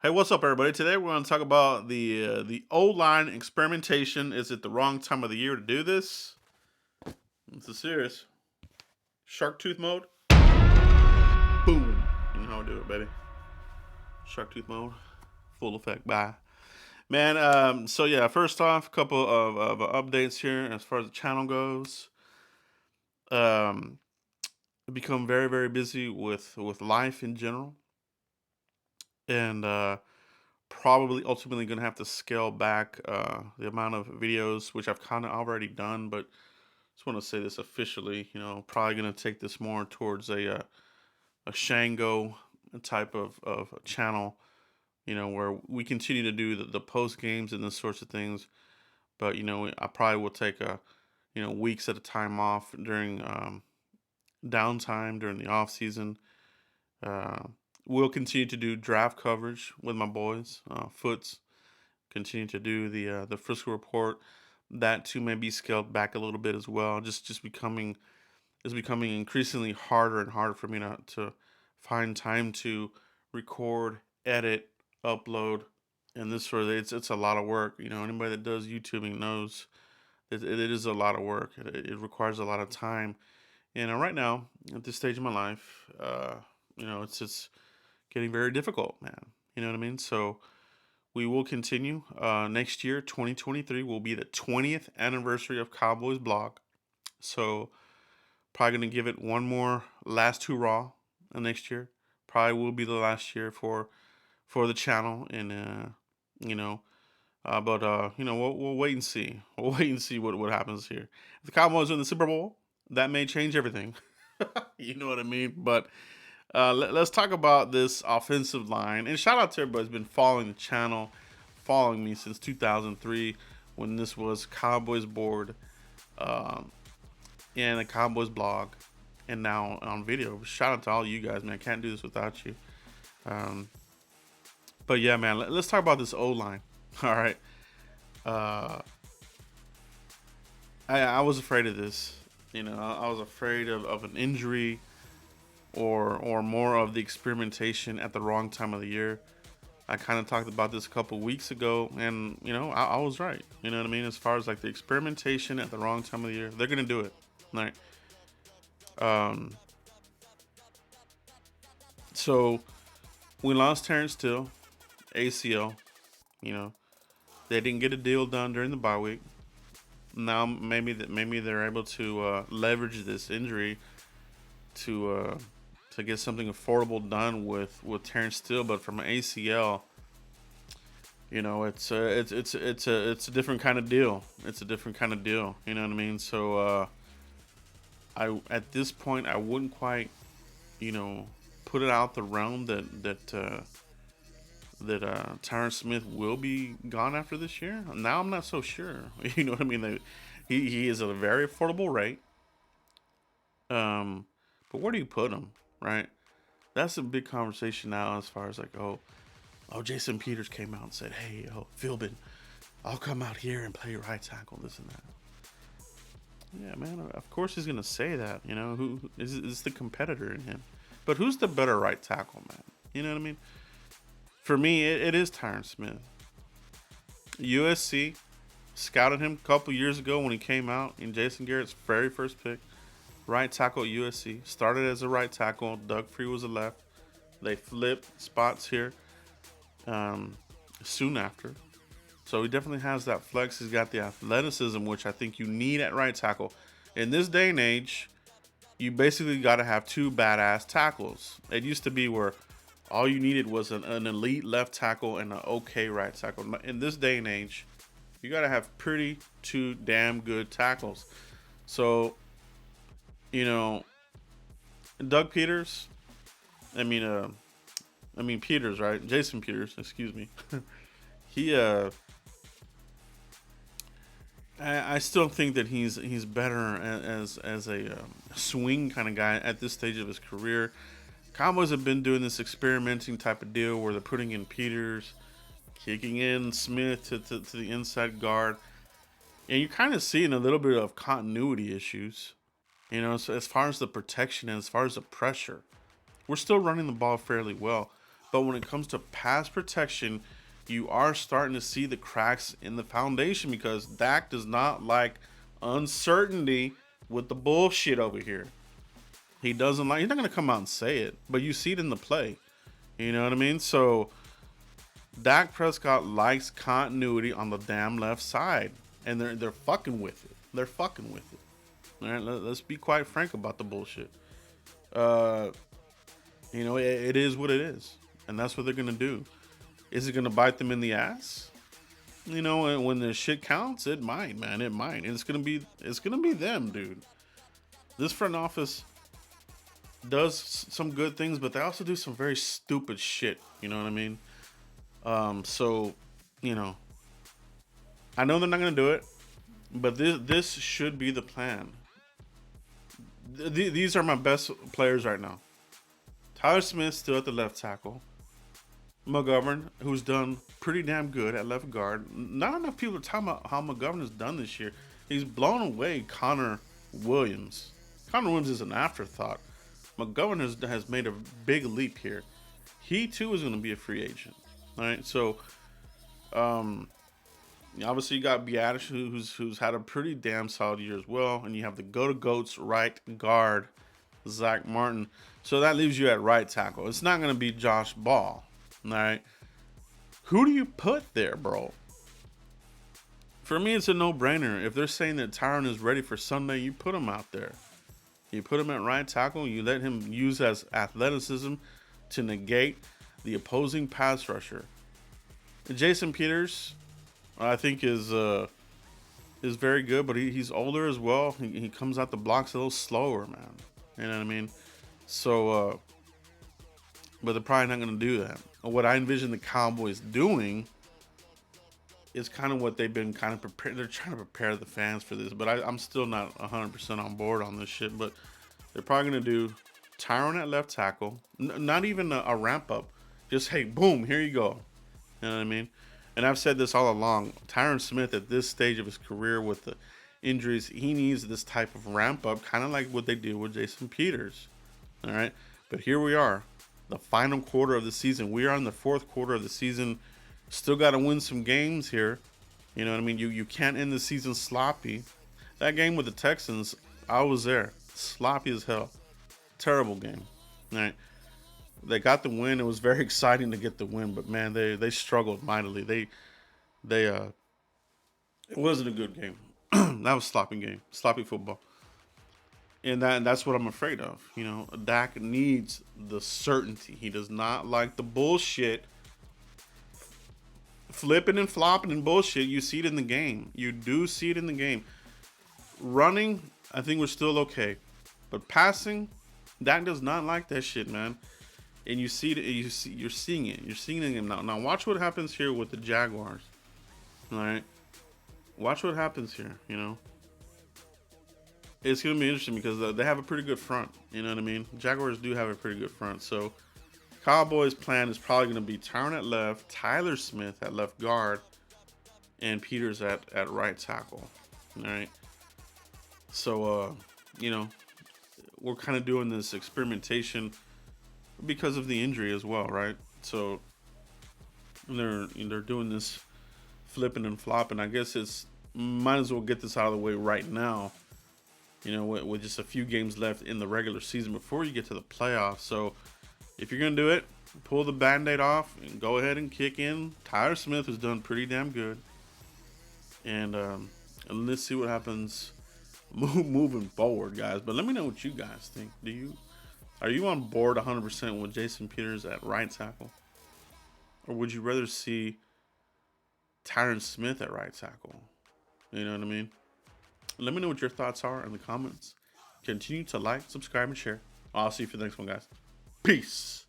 Hey, what's up, everybody? Today we're going to talk about the O-line experimentation. Is it the wrong time of the year to do this? This is serious. Shark tooth mode. Boom. You know how we do it, baby. Shark tooth mode. Full effect. Bye. Man, so yeah, first off, a couple of updates here as far as the channel goes. Um, become very, very busy with life in general. And probably ultimately going to have to scale back the amount of videos, which I've kind of already done, but just want to say this officially. Probably going to take this more towards a Shango type of channel. Where we continue to do the post games and those sorts of things. But I probably will take weeks at a time off during downtime during the off season. Uh, we'll continue to do draft coverage with my boys, Foots. Continue to do the Frisco report. That too may be scaled back a little bit as well. Just becoming It's becoming increasingly harder and harder for me to find time to record, edit, upload, and this sort of it's a lot of work. Anybody that does YouTubing knows it is a lot of work. It requires a lot of time. And right now, at this stage of my life, it's getting very difficult, man. You know what I mean? So we will continue. Next year, 2023, will be the 20th anniversary of Cowboys blog. So probably going to give it one more last hurrah next year. Probably will be the last year for the channel, and you know, we'll wait and see. We'll wait and see what happens here. If the Cowboys win the Super Bowl, that may change everything. You know what I mean? But let's talk about this offensive line. And shout out to everybody who's been following the channel, following me since 2003 when this was Cowboys board um, and the Cowboys blog, and now on video. Shout out to all you guys, man. I can't do this without you. Um, but yeah, man, let's talk about this O line. All right. Uh, I was afraid of this. I was afraid of an injury or more of the experimentation at the wrong time of the year. I kind of talked about this a couple weeks ago, and I was right. You know what I mean? As far as like the experimentation at the wrong time of the year, they're gonna do it. Right. Um. So we lost Terrence Steele, ACL. You know they didn't get a deal done during the bye week. Now maybe they're able to leverage this injury to get something affordable done with Terrence Steele, but from an ACL, it's a different kind of deal. It's a different kind of deal. You know what I mean? So I at this point I wouldn't quite put it out the realm that Tyron Smith will be gone after this year. Now I'm not so sure. You know what I mean? He is at a very affordable rate. Um, but where do you put him? Right? That's a big conversation now as far as like, oh, Jason Peters came out and said, hey, Philbin, I'll come out here and play right tackle, this and that. Yeah, man, of course he's gonna say that. Who is the competitor in him? But who's the better right tackle, man? You know what I mean? For me, it is Tyron Smith. USC scouted him a couple years ago when he came out in Jason Garrett's very first pick. Right tackle at USC. Started as a right tackle. Doug Free was a left. They flipped spots here soon after. So he definitely has that flex. He's got the athleticism, which I think you need at right tackle. In this day and age, you basically got to have two badass tackles. It used to be where all you needed was an elite left tackle and an okay right tackle. In this day and age, you got to have pretty two damn good tackles. So, Doug Peters, Peters, right? Jason Peters, excuse me. he I still think that he's better as a swing kind of guy at this stage of his career. Cowboys have been doing this experimenting type of deal where they're putting in Peters, kicking in Smith to the inside guard, and you're kind of seeing a little bit of continuity issues. So as far as the protection and as far as the pressure, we're still running the ball fairly well, But when it comes to pass protection, you are starting to see the cracks in the foundation because Dak does not like uncertainty with the bullshit over here. He doesn't like. He's not gonna come out and say it, but you see it in the play. You know what I mean? So Dak Prescott likes continuity on the damn left side, and they're fucking with it. They're fucking with it. All right, let's be quite frank about the bullshit. It is what it is, and that's what they're gonna do. Is it gonna bite them in the ass? When the shit counts, it might, man. It might. And it's gonna be them, dude. This front office does some good things, but they also do some very stupid shit. You know what I mean? So, I know they're not gonna do it, but this should be the plan. These are my best players right now. Tyler Smith still at the left tackle. McGovern, who's done pretty damn good at left guard. Not enough people are talking about how McGovern has done this year. He's blown away Connor Williams. Connor Williams is an afterthought. McGovern has made a big leap here. He too is going to be a free agent. All right, so obviously you got Biadasz, who's had a pretty damn solid year as well, and you have the go-to-goats right guard Zach Martin. So that leaves you at right tackle. It's not going to be Josh Ball. All right, who do you put there, bro? For me, it's a no-brainer. If they're saying that Tyron is ready for Sunday, you put him out there. You put him at right tackle. You let him use as athleticism to negate the opposing pass rusher. Jason Peters, I think, is very good, but he's older as well. He comes out the blocks a little slower, man. You know what I mean? So, but they're probably not going to do that. What I envision the Cowboys doing is kind of what they've been kind of prepared. They're trying to prepare the fans for this, but I'm still not 100% on board on this shit. But they're probably going to do Tyron at left tackle, not even a ramp up. Just, hey, boom, here you go. You know what I mean? And I've said this all along. Tyron Smith at this stage of his career with the injuries, he needs this type of ramp up, kind of like what they did with Jason Peters. All right, but here we are. The final quarter of the season. We are in the fourth quarter of the season. Still got to win some games here. You know what I mean? You can't end the season sloppy. That game with the Texans, I was there. Sloppy as hell. Terrible game. All right. They got the win. It was very exciting to get the win, but man, they struggled mightily. It wasn't a good game. That was a sloppy game. Sloppy football. And that's what I'm afraid of. Dak needs the certainty. He does not like the bullshit. Flipping and flopping and bullshit. You see it in the game. You do see it in the game. Running, I think we're still okay. But passing, Dak does not like that shit, man. And you see it. You're seeing it. You're seeing it now. Now watch what happens here with the Jaguars. All right. Watch what happens here. It's going to be interesting because they have a pretty good front. You know what I mean? Jaguars do have a pretty good front. So, Cowboys' plan is probably going to be Tyron at left, Tyler Smith at left guard, and Peters at right tackle. All right? So, we're kind of doing this experimentation because of the injury as well, right? So, they're doing this flipping and flopping. I guess might as well get this out of the way right now. With just a few games left in the regular season before you get to the playoffs. So, if you're going to do it, pull the Band-Aid off and go ahead and kick in. Tyler Smith has done pretty damn good. And let's see what happens moving forward, guys. But let me know what you guys think. Are you on board 100% with Jason Peters at right tackle? Or would you rather see Tyron Smith at right tackle? You know what I mean? Let me know what your thoughts are in the comments. Continue to like, subscribe, and share. I'll see you for the next one, guys. Peace.